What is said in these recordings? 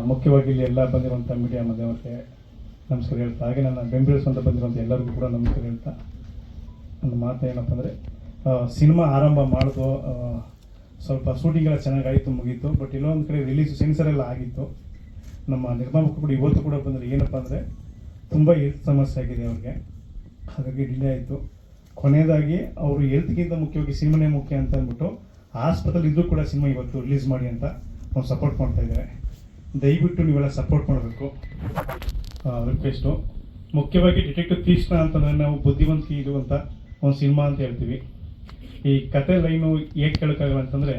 ಮುಖ್ಯವಾಗಿ ಇಲ್ಲಿ ಎಲ್ಲ ಬಂದಿರುವಂಥ ಮೀಡಿಯಾ ಮಾಧ್ಯಮಕ್ಕೆ ನಮಸ್ಕಾರ ಹೇಳ್ತಾ, ಹಾಗೆ ನನ್ನ ಬೆಂಬಲಿಸುವಂತ ಬಂದಿರುವಂಥ ಎಲ್ಲರಿಗೂ ಕೂಡ ನಮಸ್ಕಾರ ಹೇಳ್ತಾ, ಒಂದು ಮಾತು ಏನಪ್ಪ ಅಂದರೆ, ಸಿನಿಮಾ ಆರಂಭ ಮಾಡೋದು ಸ್ವಲ್ಪ ಶೂಟಿಂಗ್ ಎಲ್ಲ ಚೆನ್ನಾಗಾಯಿತು, ಮುಗೀತು. ಬಟ್ ಇನ್ನೊಂದು ಕಡೆ ರಿಲೀಸ್ ಸೆನ್ಸರ್ ಎಲ್ಲ ಆಗಿತ್ತು. ನಮ್ಮ ನಿರ್ಮಾಪಕರು ಕೂಡ ಇವತ್ತು ಕೂಡ ಬಂದರೆ ಏನಪ್ಪ ಅಂದರೆ ತುಂಬ ಹೆಲ್ತ್ ಸಮಸ್ಯೆ ಆಗಿದೆ ಅವ್ರಿಗೆ, ಹಾಗಾಗಿ ಡಿಲೇ ಆಯಿತು. ಕೊನೆಯದಾಗಿ ಅವರು ಹೆಲ್ತ್ಗಿಂತ ಮುಖ್ಯವಾಗಿ ಸಿನಿಮಾನೇ ಮುಖ್ಯ ಅಂತ ಅಂದ್ಬಿಟ್ಟು ಹಾಸ್ಪಿಟಲ್ ಇದ್ದರೂ ಕೂಡ ಸಿನಿಮಾ ಇವತ್ತು ರಿಲೀಸ್ ಮಾಡಿ ಅಂತ ಅವ್ರು ಸಪೋರ್ಟ್ ಮಾಡ್ತಾ ಇದ್ದಾರೆ. ದಯವಿಟ್ಟು ನೀವೆಲ್ಲ ಸಪೋರ್ಟ್ ಮಾಡಬೇಕು, ರಿಕ್ವೆಸ್ಟು. ಮುಖ್ಯವಾಗಿ ಡಿಟೆಕ್ಟಿವ್ ತೀಕ್ಷ್ಣ ಅಂತಂದರೆ ನಾವು ಬುದ್ಧಿವಂತಿಕೆ ಇರುವಂಥ ಒಂದು ಸಿನಿಮಾ ಅಂತ ಹೇಳ್ತೀವಿ. ಈ ಕತೆ ಲೈನು ಹೇಗೆ ಕೇಳೋಕ್ಕಾಗಲ್ಲ ಅಂತಂದರೆ,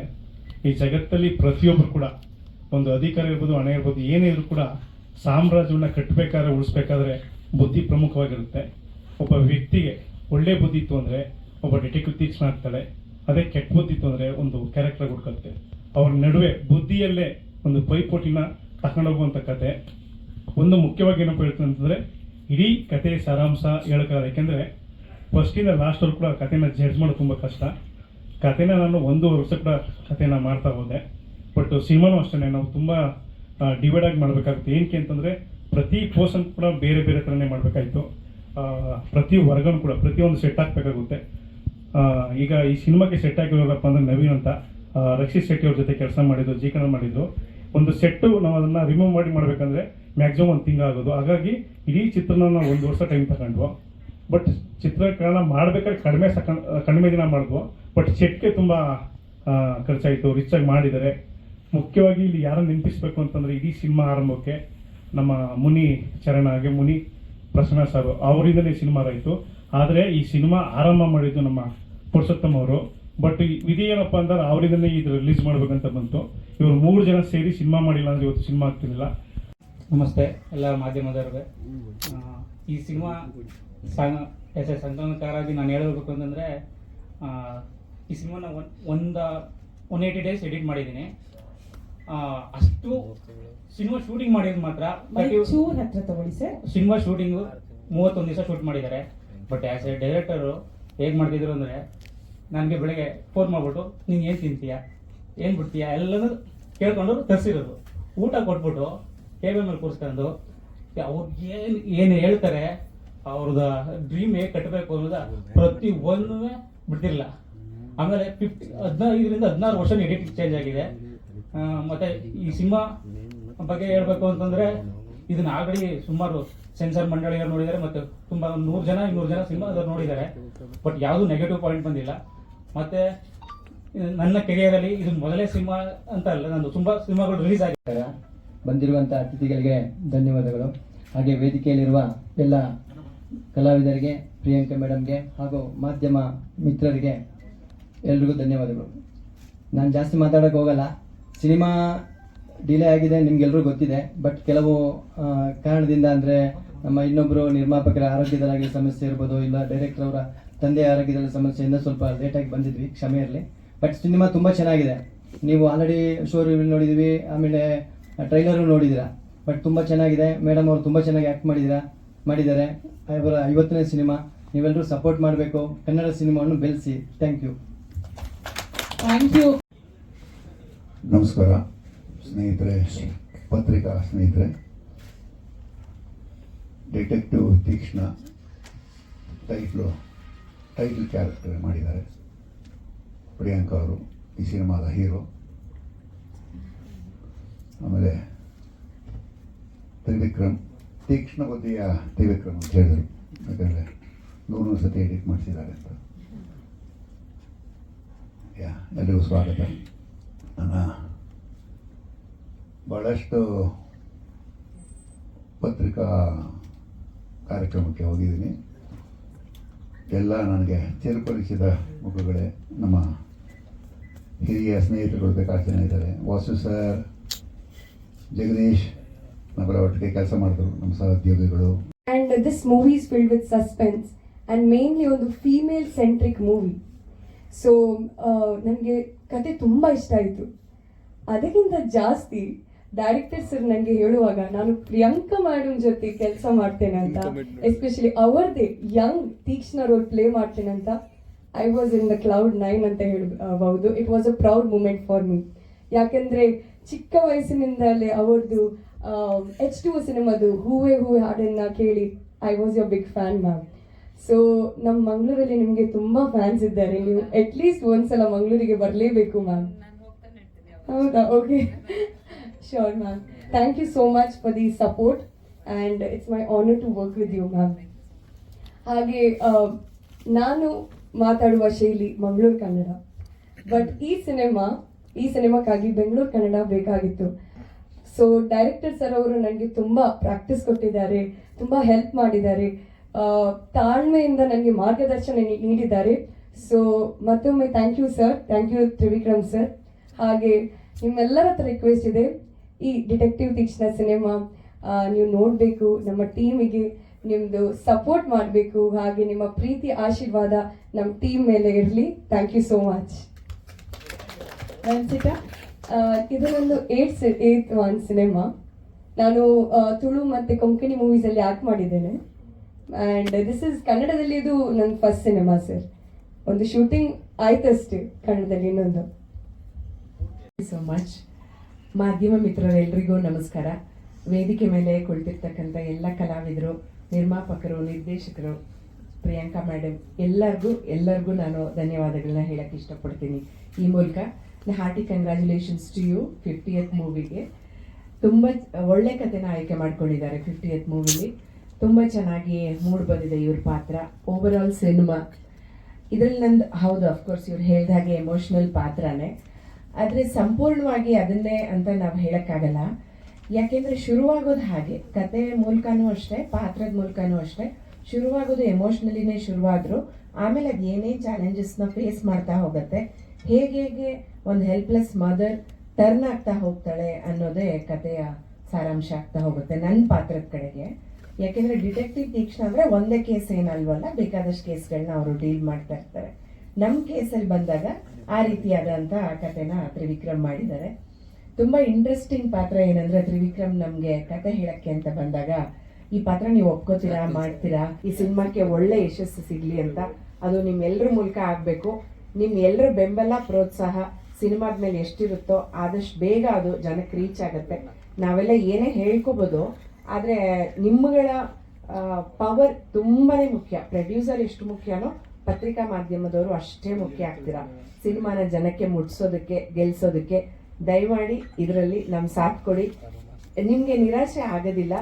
ಈ ಜಗತ್ತಲ್ಲಿ ಪ್ರತಿಯೊಬ್ಬರು ಕೂಡ ಒಂದು ಅಧಿಕಾರ ಇರ್ಬೋದು, ಹಣ ಇರ್ಬೋದು, ಏನೇ ಇದ್ರೂ ಕೂಡ ಸಾಮ್ರಾಜ್ಯವನ್ನು ಕಟ್ಟಬೇಕಾದ್ರೆ, ಉಳಿಸ್ಬೇಕಾದ್ರೆ ಬುದ್ಧಿ ಪ್ರಮುಖವಾಗಿರುತ್ತೆ. ಒಬ್ಬ ವ್ಯಕ್ತಿಗೆ ಒಳ್ಳೆ ಬುದ್ಧಿ ಇತ್ತು ಅಂದರೆ ಒಬ್ಬ ಡಿಟೆಕ್ಟಿವ್ ತೀಕ್ಷ್ಣ ಆಗ್ತಾಳೆ. ಅದೇ ಕೆಟ್ಟ ಬುದ್ಧಿ ಇತ್ತು ಅಂದರೆ ಒಂದು ಕ್ಯಾರೆಕ್ಟರ್ ಹುಡ್ಕತ್ತೆ. ಅವ್ರ ನಡುವೆ ಬುದ್ಧಿಯಲ್ಲೇ ಒಂದು ಪೈಪೋಟಿನ ತಗೊಂಡೋಗುವಂಥ ಕತೆ. ಒಂದು ಮುಖ್ಯವಾಗಿ ಏನಪ್ಪ ಹೇಳ್ತೀನಿ ಅಂತಂದರೆ, ಇಡೀ ಕತೆ ಸಾರಾಂಶ ಹೇಳೋಕ್ಕಾಗಲ್ಲ. ಯಾಕೆಂದರೆ ಫಸ್ಟಿಂದ ಲಾಸ್ಟ್ವರೆಗೂ ಕೂಡ ಕಥೆನ ಜಡ್ಜ್ ಮಾಡೋದು ತುಂಬ ಕಷ್ಟ. ಕಥೆನ ನಾನು 1 ವರ್ಷ ಕೂಡ ಕಥೆನ ಮಾಡ್ತಾ ಹೋದೆ. ಬಟ್ ಸಿನಿಮಾನೂ ಅಷ್ಟೇ, ನಾವು ತುಂಬ ಡಿವೈಡ್ ಆಗಿ ಮಾಡಬೇಕಾಗುತ್ತೆ. ಏನಕ್ಕೆ ಅಂತಂದರೆ ಪ್ರತಿ ಪೋರ್ಷನ್ ಕೂಡ ಬೇರೆ ಬೇರೆ ಥರನೇ ಮಾಡಬೇಕಾಯಿತು. ಪ್ರತಿ ವರ್ಗನೂ ಕೂಡ ಪ್ರತಿಯೊಂದು ಸೆಟ್ ಹಾಕಬೇಕಾಗುತ್ತೆ. ಈಗ ಈ ಸಿನಿಮಾಗೆ ಸೆಟ್ ಆಗಿರೋರಪ್ಪ ಅಂದರೆ ನವೀನ್ ಅಂತ, ರಕ್ಷಿತ್ ಶೆಟ್ಟಿ ಅವ್ರ ಜೊತೆ ಕೆಲಸ ಮಾಡಿದ್ರು, ಜಿ ಕನ್ನಡ ಮಾಡಿದ್ರು. ಒಂದು ಸೆಟ್ಟು ನಾವು ಅದನ್ನು ರಿಮೂವ್ ಮಾಡಬೇಕಂದ್ರೆ ಮ್ಯಾಕ್ಸಿಮಮ್ 1 ತಿಂಗಳು ಆಗೋದು. ಹಾಗಾಗಿ ಇಡೀ ಚಿತ್ರನ ನಾವು 1 ವರ್ಷ ಟೈಮ್ ತಗೊಂಡ್ವು. ಬಟ್ ಚಿತ್ರೀಕರಣ ಮಾಡಬೇಕಾದ್ರೆ ಕಡಿಮೆ ದಿನ ಮಾಡಿದ್ವು. ಬಟ್ ಸೆಟ್ಗೆ ತುಂಬ ಖರ್ಚಾಯಿತು, ರಿಚಾಗಿ ಮಾಡಿದ್ದಾರೆ. ಮುಖ್ಯವಾಗಿ ಇಲ್ಲಿ ಯಾರನ್ನು ನೆನಪಿಸ್ಬೇಕು ಅಂತಂದರೆ, ಇಡೀ ಸಿನಿಮಾ ಆರಂಭಕ್ಕೆ ನಮ್ಮ ಮುನಿ ಚರಣ ಹಾಗೆ ಮುನಿ ಪ್ರಸನ್ನ ಸರ್ ಅವರಿಂದಲೇ ಸಿನಿಮಾ ಆಯಿತು. ಆದರೆ ಈ ಸಿನಿಮಾ ಆರಂಭ ಮಾಡಿದ್ದು ನಮ್ಮ ಪುರುಷೋತ್ತಮ್ ಅವರು. ಬಟ್ ವಿಧಿ ಏನಪ್ಪ ಅಂದ್ರೆ ಅವರಿಂದಲೇ ಇದು ರಿಲೀಸ್ ಮಾಡಬೇಕಂತ ಬಂತು. ಇವರು 3 ಜನ ಸೇರಿ ಸಿನಿಮಾ ಮಾಡಿಲ್ಲ ಅಂದರೆ ಇವತ್ತು ಸಿನಿಮಾ ಆಗ್ತಿರಲಿಲ್ಲ. ನಮಸ್ತೆ ಎಲ್ಲ ಮಾಧ್ಯಮದವ್ರಿಗೆ. ಈ ಸಿನಿಮಾ ಸಂಕಲನಕಾರಾಗಿ ನಾನು ಹೇಳಬೇಕು ಅಂತಂದರೆ, ಈ ಸಿನಿಮಾನ 180 ಡೇಸ್ ಎಡಿಟ್ ಮಾಡಿದ್ದೀನಿ. ಅಷ್ಟು ಸಿನಿಮಾ ಶೂಟಿಂಗ್ ಮಾಡಿದ್ದು ಮಾತ್ರ ಸಿನಿಮಾ ಶೂಟಿಂಗು 31 ದಿವಸ ಶೂಟ್ ಮಾಡಿದ್ದಾರೆ. ಬಟ್ ಆ್ಯಸ್ ಎ ಡೈರೆಕ್ಟರು ಹೇಗೆ ಮಾಡ್ತಿದ್ರು ಅಂದರೆ, ನನಗೆ ಬೆಳಗ್ಗೆ ಫೋನ್ ಮಾಡಿಬಿಟ್ಟು ನೀನು ಏನು ತಿಂತೀಯಾ, ಏನು ಬಿಡ್ತೀಯಾ ಎಲ್ಲನೂ ಕೇಳ್ಕೊಂಡು ತರಿಸಿರೋದು. ಊಟ ಕೊಟ್ಬಿಟ್ಟು ಟೇಬಲ್ ಮೇಲೆ ಕೂರಿಸ್ಕೊಂಡು ಅವ್ರಿಗೆ ಏನು ಹೇಳ್ತಾರೆ, ಅವ್ರದ್ದು ಡ್ರೀಮ್ ಹೇಗೆ ಕಟ್ಟಬೇಕು ಅನ್ನೋದ ಪ್ರತಿ ಒಂದೂ ಬಿಡ್ತಿರಲಿಲ್ಲ. ಆಮೇಲೆ 15ರಿಂದ 16 ವರ್ಷ ಎಡಿಟಿಂಗ್ ಚೇಂಜ್ ಆಗಿದೆ. ಮತ್ತು ಈ ಸಿನಿಮಾ ಬಗ್ಗೆ ಹೇಳಬೇಕು ಅಂತಂದರೆ, ಇದನ್ನ ಆಲ್ರೆಡಿ ಸುಮಾರು ಸೆನ್ಸರ್ ಮಂಡಳಿಯವರು ನೋಡಿದ್ದಾರೆ, ಮತ್ತು ತುಂಬ 100 ಜನ 200 ಜನ ಸಿನಿಮಾ ಅದನ್ನು ನೋಡಿದ್ದಾರೆ. ಬಟ್ ಯಾವುದೂ ನೆಗೆಟಿವ್ ಪಾಯಿಂಟ್ ಬಂದಿಲ್ಲ. ಮತ್ತು ನನ್ನ ಕೆರಿಯರಲ್ಲಿ ಇದು ಮೊದಲೇ ಸಿನಿಮಾ ಅಂತ ಅಲ್ಲ, ನಂದು ತುಂಬ ಸಿನಿಮಾಗಳು ರಿಲೀಸ್ ಆಗಿದ್ದಾರೆ. ಬಂದಿರುವಂಥ ಅತಿಥಿಗಳಿಗೆ ಧನ್ಯವಾದಗಳು. ಹಾಗೆ ವೇದಿಕೆಯಲ್ಲಿರುವ ಎಲ್ಲ ಕಲಾವಿದರಿಗೆ, ಪ್ರಿಯಾಂಕಾ ಮೇಡಮ್ಗೆ ಹಾಗೂ ಮಾಧ್ಯಮ ಮಿತ್ರರಿಗೆ ಎಲ್ರಿಗೂ ಧನ್ಯವಾದಗಳು. ನಾನು ಜಾಸ್ತಿ ಮಾತಾಡೋಕ್ಕೆ ಹೋಗಲ್ಲ. ಸಿನಿಮಾ ಡಿಲೇ ಆಗಿದೆ, ನಿಮ್ಗೆಲ್ರಿಗೂ ಗೊತ್ತಿದೆ. ಬಟ್ ಕೆಲವು ಕಾರಣದಿಂದ, ಅಂದರೆ ನಮ್ಮ ಇನ್ನೊಬ್ಬರು ನಿರ್ಮಾಪಕರ ಆರೋಗ್ಯದಲ್ಲಿ ಸಮಸ್ಯೆ ಇರ್ಬೋದು, ಇಲ್ಲ ಡೈರೆಕ್ಟರ್ ಅವರ ತಂದೆಯ ಆರೋಗ್ಯದಲ್ಲಿ ಸಮಸ್ಯೆಯಿಂದ ಸ್ವಲ್ಪ ಲೇಟಾಗಿ ಬಂದಿದ್ವಿ, ಕ್ಷಮೆ ಇರಲಿ. ಬಟ್ ಸಿನಿಮಾ ತುಂಬ ಚೆನ್ನಾಗಿದೆ. ನೀವು ಆಲ್ರೆಡಿ ಶೋ ರಿವ್ಯೂ ನೋಡಿದ್ವಿ, ಆಮೇಲೆ ಟ್ರೈಲರು ನೋಡಿದ್ದೀರಾ. ಬಟ್ ತುಂಬ ಚೆನ್ನಾಗಿದೆ. ಮೇಡಮ್ ಅವರು ತುಂಬ ಚೆನ್ನಾಗಿ ಆ್ಯಕ್ಟ್ ಮಾಡಿದ್ದಾರೆ. ಅವರ 50ನೇ ಸಿನಿಮಾ. ನೀವೆಲ್ಲರೂ ಸಪೋರ್ಟ್ ಮಾಡಬೇಕು, ಕನ್ನಡ ಸಿನಿಮಾವನ್ನು ಬೆಳೆಸಿ. Thank you. ನಮಸ್ಕಾರ ಸ್ನೇಹಿತರೆ, ಪತ್ರಿಕಾ ಸ್ನೇಹಿತರೆ. ಡಿಟೆಕ್ಟಿವ್ ತೀಕ್ಷ್ಣ ಟೈಟಲ್ ಕ್ಯಾರೆಕ್ಟರ್ ಮಾಡಿದ್ದಾರೆ ಪ್ರಿಯಾಂಕಾ ಅವರು, ಈ ಸಿನಿಮಾದ ಹೀರೋ. ಆಮೇಲೆ ತ್ರಿವಿಕ್ರಮ್, ತೀಕ್ಷ್ಣ ಬುದ್ಧಿಯ ತ್ರಿವಿಕ್ರಮ್ ಅಂತ ಹೇಳಿದರು, ಯಾಕಂದರೆ 100 ಸತಿ ಎಡಿಟ್ ಮಾಡಿಸಿದ್ದಾರೆ ಅಂತ. ಎಲ್ಲರಿಗೂ ಸ್ವಾಗತ. ನಾನು ಭಾಳಷ್ಟು ಪತ್ರಿಕಾ ಕಾರ್ಯಕ್ರಮಕ್ಕೆ ಹೋಗಿದ್ದೀನಿ. ಎಲ್ಲ ನನಗೆ ಚಿರಪರಿಚಿತ ಮುಖಗಳೇ. ನಮ್ಮ ಹಿರಿಯ ಸ್ನೇಹಿತರುಗಳು ಬೇಕಾದ ಜನ ಇದ್ದಾರೆ. ವಾಸು ಸರ್, ಜಗದೀಶ್ ನಮ್ಮರ ಒಟ್ಟಿಗೆ ಕೆಲಸ ಮಾಡಿದ್ರು, ನಮ್ಮ ಸಹೋದ್ಯೋಗಿಗಳು. And this movie is filled with suspense and mainly ಒಂದು ಫೀಮೇಲ್ ಸೆಂಟ್ರಿಕ್ ಮೂವಿ. ಸೊ ನನಗೆ ಕತೆ ತುಂಬ ಇಷ್ಟ ಆಯಿತು. ಅದಕ್ಕಿಂತ ಜಾಸ್ತಿ ಡೈರೆಕ್ಟರ್ ಸರ್ ನನಗೆ ಹೇಳುವಾಗ, ನಾನು ಪ್ರಿಯಾಂಕಾ ಮೇಡಮ್ ಜೊತೆ ಕೆಲಸ ಮಾಡ್ತೇನೆ ಅಂತ, ಎಸ್ಪೆಷಲಿ ಅವರದೇ ಯಂಗ್ ತೀಕ್ಷ್ಣ ರೋಲ್ ಪ್ಲೇ ಮಾಡ್ತೇನೆ ಅಂತ, I was in the cloud 9 ಅಂತ ಹೇಳ್ಬಹುದು. It was a proud moment for me. ಯಾಕೆಂದರೆ ಚಿಕ್ಕ ವಯಸ್ಸಿನಿಂದಲೇ ಅವ್ರದ್ದು H2O ಸಿನಿಮಾದು ಹೂವೇ ಹೂವೇ ಹಾಡನ್ನ ಕೇಳಿ I was your big fan ma'am. So ನಮ್ಮ ಮಂಗಳೂರಲ್ಲಿ ನಿಮಗೆ ತುಂಬ ಫ್ಯಾನ್ಸ್ ಇದ್ದಾರೆ. ನೀವು ಅಟ್ಲೀಸ್ಟ್ ಒಂದ್ಸಲ ಮಂಗಳೂರಿಗೆ ಬರಲೇಬೇಕು ಮ್ಯಾಮ್. ಹೌದಾ? Okay, sure ma'am. Thank you so much for the support and it's my honour to work with you ma'am. ಹಾಗೆ ನಾನು ಮಾತಾಡುವ ಶೈಲಿ ಮಂಗಳೂರು ಕನ್ನಡ, ಬಟ್ ಈ ಸಿನಿಮಾಕ್ಕಾಗಿ ಬೆಂಗಳೂರು ಕನ್ನಡ ಬೇಕಾಗಿತ್ತು. ಸೊ ಡೈರೆಕ್ಟರ್ ಸರ್ ಅವರು ನನಗೆ ತುಂಬ ಪ್ರಾಕ್ಟೀಸ್ ಕೊಟ್ಟಿದ್ದಾರೆ, ತುಂಬ ಹೆಲ್ಪ್ ಮಾಡಿದ್ದಾರೆ, ತಾಳ್ಮೆಯಿಂದ ನನಗೆ ಮಾರ್ಗದರ್ಶನ ನೀಡಿದ್ದಾರೆ. ಸೊ ಮತ್ತೊಮ್ಮೆ thank you sir, thank you Trivikram sir. ಹಾಗೆ ನಿಮ್ಮೆಲ್ಲರ ಹತ್ರ ರಿಕ್ವೆಸ್ಟ್ ಇದೆ, ಈ ಡಿಟೆಕ್ಟಿವ್ ತೀಕ್ಷ್ಣ ಸಿನಿಮಾ ನೀವು ನೋಡಬೇಕು, ನಮ್ಮ ಟೀಮಿಗೆ ನಿಮ್ಮದು ಸಪೋರ್ಟ್ ಮಾಡಬೇಕು, ಹಾಗೆ ನಿಮ್ಮ ಪ್ರೀತಿ ಆಶೀರ್ವಾದ ನಮ್ಮ ಟೀಮ್ ಮೇಲೆ ಇರಲಿ. Thank you so much. ಅನ್ಸಿತಾ? ಇದು ನಂದು ಏತ್ ಒನ್ ಸಿನಿಮಾ. ನಾನು ತುಳು ಮತ್ತು ಕೊಂಕಣಿ ಮೂವೀಸಲ್ಲಿ ಆ್ಯಕ್ಟ್ ಮಾಡಿದ್ದೇನೆ. ಆ್ಯಂಡ್ ದಿಸ್ ಇಸ್ ಕನ್ನಡದಲ್ಲಿ ಇದು ನನ್ನ ಫಸ್ಟ್ ಸಿನಿಮಾ ಸರ್. ಒಂದು ಶೂಟಿಂಗ್ ಆಯ್ತಷ್ಟೇ ಕನ್ನಡದಲ್ಲಿ, ಇನ್ನೊಂದು. So much. ಮಾಧ್ಯಮ ಮಿತ್ರರೆಲ್ಲರಿಗೂ ನಮಸ್ಕಾರ. ವೇದಿಕೆ ಮೇಲೆ ಕುಳಿತಿರ್ತಕ್ಕಂಥ ಎಲ್ಲ ಕಲಾವಿದರು, ನಿರ್ಮಾಪಕರು, ನಿರ್ದೇಶಕರು, ಪ್ರಿಯಾಂಕಾ ಮೇಡಮ್, ಎಲ್ಲರಿಗೂ ನಾನು ಧನ್ಯವಾದಗಳನ್ನ ಹೇಳಕ್ಕೆ ಇಷ್ಟಪಡ್ತೀನಿ ಈ ಮೂಲಕ. Hearty congratulations to you 50th ಮೂವಿಗೆ. ತುಂಬ ಒಳ್ಳೆ ಕಥೆನ ಆಯ್ಕೆ ಮಾಡ್ಕೊಂಡಿದ್ದಾರೆ 50th ಮೂವಿಲಿ. ತುಂಬ ಚೆನ್ನಾಗಿ ಮೂಡ್ ಬಂದಿದೆ ಇವ್ರ ಪಾತ್ರ. ಓವರ್ ಆಲ್ ಸಿನಿಮಾ ಇದರಲ್ಲಿ ನಂದು ಹೌದು, ಅಫ್ಕೋರ್ಸ್ ಇವ್ರು ಹೇಳ್ದ ಹಾಗೆ ಎಮೋಷ್ನಲ್ ಪಾತ್ರನೇ. ಆದರೆ ಸಂಪೂರ್ಣವಾಗಿ ಅದನ್ನೇ ಅಂತ ನಾವು ಹೇಳೋಕ್ಕಾಗಲ್ಲ. ಯಾಕೆಂದರೆ ಶುರುವಾಗೋದು ಹಾಗೆ, ಕತೆ ಮೂಲಕನೂ ಅಷ್ಟೇ, ಪಾತ್ರದ ಮೂಲಕನೂ ಅಷ್ಟೇ. ಶುರುವಾಗೋದು ಎಮೋಷ್ನಲಿನೇ ಶುರುವಾದರೂ ಆಮೇಲೆ ಅದು ಏನೇ ಚಾಲೆಂಜಸ್ನ ಫೇಸ್ ಮಾಡ್ತಾ ಹೋಗುತ್ತೆ, ಹೇಗೆ ಒಂದು ಹೆಲ್ಪ್ಲೆಸ್ ಮದರ್ ಟರ್ನ್ ಆಗ್ತಾ ಹೋಗ್ತಾಳೆ ಅನ್ನೋದೇ ಕಥೆಯ ಸಾರಾಂಶ ಆಗ್ತಾ ಹೋಗುತ್ತೆ ನನ್ನ ಪಾತ್ರದ ಕಡೆಗೆ. ಯಾಕೆಂದರೆ ಡಿಟೆಕ್ಟಿವ್ ತೀಕ್ಷ್ಣ ಅಂದರೆ ಒಂದೇ ಕೇಸ್ ಏನಲ್ವಲ್ಲ, ಬೇಕಾದಷ್ಟು ಕೇಸ್ಗಳನ್ನ ಅವರು ಡೀಲ್ ಮಾಡ್ತಾ ಇರ್ತಾರೆ. ನಮ್ಮ ಕೇಸಲ್ಲಿ ಬಂದಾಗ ಆ ರೀತಿಯಾದಂಥ ಕಥೆನ ತ್ರಿವಿಕ್ರಮ್ ಮಾಡಿದ್ದಾರೆ. ತುಂಬ ಇಂಟ್ರೆಸ್ಟಿಂಗ್ ಪಾತ್ರ ಏನಂದರೆ, ತ್ರಿವಿಕ್ರಮ್ ನಮಗೆ ಕತೆ ಹೇಳಕ್ಕೆ ಅಂತ ಬಂದಾಗ ಈ ಪಾತ್ರ ನೀವು ಒಪ್ಕೋತೀರಾ, ಮಾಡ್ತೀರಾ, ಈ ಸಿನಿಮಾಕ್ಕೆ ಒಳ್ಳೆ ಯಶಸ್ಸು ಸಿಗಲಿ ಅಂತ, ಅದು ನಿಮ್ಮೆಲ್ಲರ ಮೂಲಕ ಆಗಬೇಕು. ನಿಮ್ಮೆಲ್ಲರ ಬೆಂಬಲ, ಪ್ರೋತ್ಸಾಹ ಸಿನಿಮಾದ ಮೇಲೆ ಎಷ್ಟಿರುತ್ತೋ ಆದಷ್ಟು ಬೇಗ ಅದು ಜನಕ್ಕೆ ರೀಚ್ ಆಗುತ್ತೆ. ನಾವೆಲ್ಲ ಏನೇ ಹೇಳ್ಕೋಬೋದು, ಆದರೆ ನಿಮ್ಮಗಳ ಪವರ್ ತುಂಬಾ ಮುಖ್ಯ. ಪ್ರೊಡ್ಯೂಸರ್ ಎಷ್ಟು ಮುಖ್ಯನೋ ಪತ್ರಿಕಾ ಮಾಧ್ಯಮದವರು ಅಷ್ಟೇ ಮುಖ್ಯ ಆಗ್ತೀರಾ ಸಿನಿಮಾನ ಜನಕ್ಕೆ ಮುಟ್ಸೋದಕ್ಕೆ, ಗೆಲ್ಸೋದಕ್ಕೆ. ದಯಮಾಡಿ ಇದರಲ್ಲಿ ನಮ್ಮ ಸಾಥ್ ಕೊಡಿ. ನಿಮಗೆ ನಿರಾಶೆ ಆಗೋದಿಲ್ಲ.